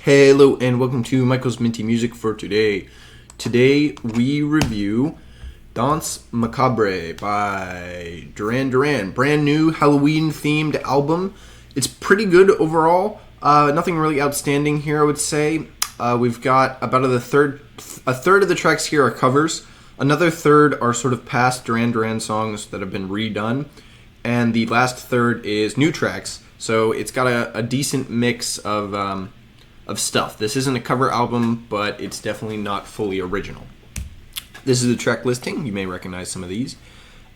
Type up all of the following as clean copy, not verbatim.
Hello and welcome to Michael's Minty Music for today. Today we review Danse Macabre by Duran Duran. Brand new Halloween themed album. It's pretty good overall. Nothing really outstanding here, I would say. We've got about a third of the tracks here are covers. Another third are sort of past Duran Duran songs that have been redone. And the last third is new tracks. So it's got a decent mix of stuff. This isn't a cover album, but it's definitely not fully original. This is the track listing. You may recognize some of these.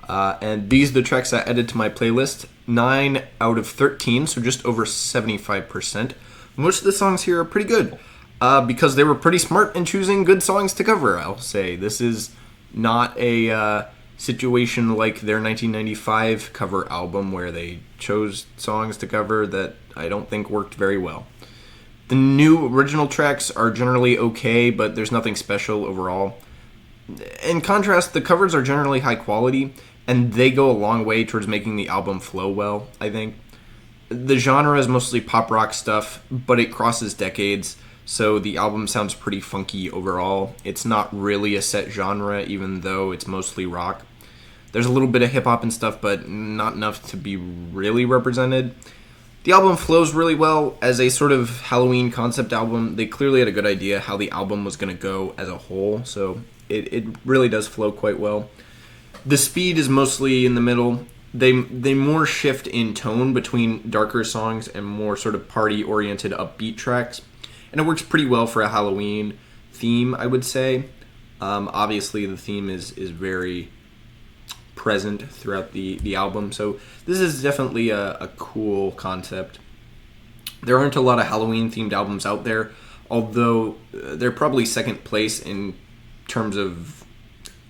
And these are the tracks I added to my playlist. 9 out of 13, so just over 75%. Most of the songs here are pretty good because they were pretty smart in choosing good songs to cover, I'll say. This is not a situation like their 1995 cover album where they chose songs to cover that I don't think worked very well. The new original tracks are generally okay, but there's nothing special overall. In contrast, the covers are generally high quality, and they go a long way towards making the album flow well, I think. The genre is mostly pop rock stuff, but it crosses decades, so the album sounds pretty funky overall. It's not really a set genre, even though it's mostly rock. There's a little bit of hip-hop and stuff, but not enough to be really represented. The album flows really well as a sort of Halloween concept album. They clearly had a good idea how the album was going to go as a whole, so it really does flow quite well. The speed is mostly in the middle. They more shift in tone between darker songs and more sort of party-oriented upbeat tracks, and it works pretty well for a Halloween theme, I would say. Obviously, the theme is very present throughout the album, so this is definitely a cool concept. There aren't a lot of Halloween themed albums out there, although they're probably second place in terms of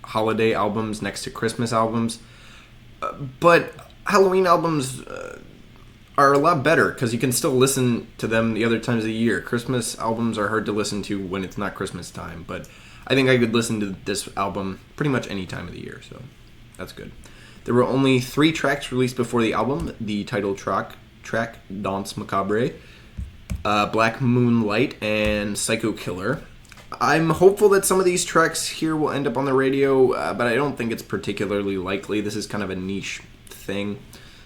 holiday albums next to Christmas albums, but Halloween albums are a lot better because you can still listen to them the other times of the year. Christmas albums are hard to listen to when it's not Christmas time, but I think I could listen to this album pretty much any time of the year, so that's good. There were only 3 tracks released before the album. The title track Danse Macabre, Black Moonlight, and Psycho Killer. I'm hopeful that some of these tracks here will end up on the radio, but I don't think it's particularly likely. This is kind of a niche thing.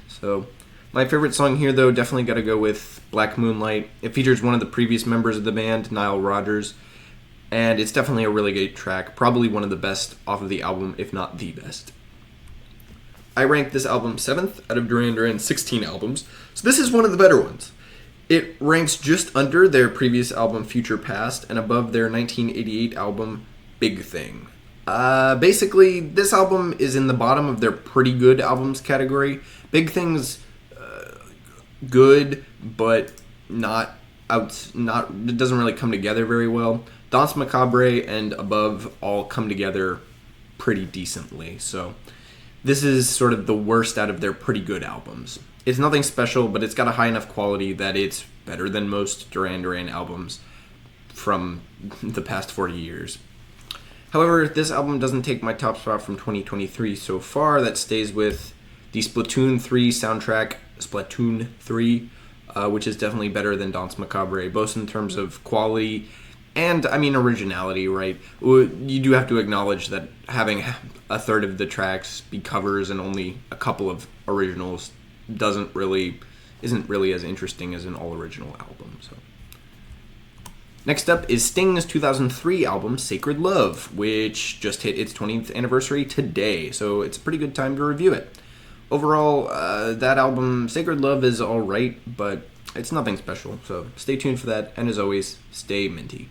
So my favorite song here, though, definitely got to go with Black Moonlight. It features one of the previous members of the band, Nile Rodgers, and it's definitely a really good track. Probably one of the best off of the album, if not the best. I ranked this album 7th out of Duran Duran's 16 albums, so this is one of the better ones. It ranks just under their previous album Future Past and above their 1988 album Big Thing. Basically, this album is in the bottom of their pretty good albums category. Big Thing's good, but it doesn't really come together very well. Danse Macabre and Above all come together pretty decently, so this is sort of the worst out of their pretty good albums. It's nothing special, but it's got a high enough quality that it's better than most Duran Duran albums from the past 40 years. However, this album doesn't take my top spot from 2023 so far. That stays with the Splatoon 3 soundtrack, Splatoon 3, which is definitely better than Danse Macabre, both in terms of quality and, originality, right? You do have to acknowledge that having a third of the tracks be covers and only a couple of originals isn't really as interesting as an all-original album. So, next up is Sting's 2003 album, Sacred Love, which just hit its 20th anniversary today, so it's a pretty good time to review it. Overall, that album, Sacred Love, is alright, but it's nothing special, so stay tuned for that, and as always, stay minty.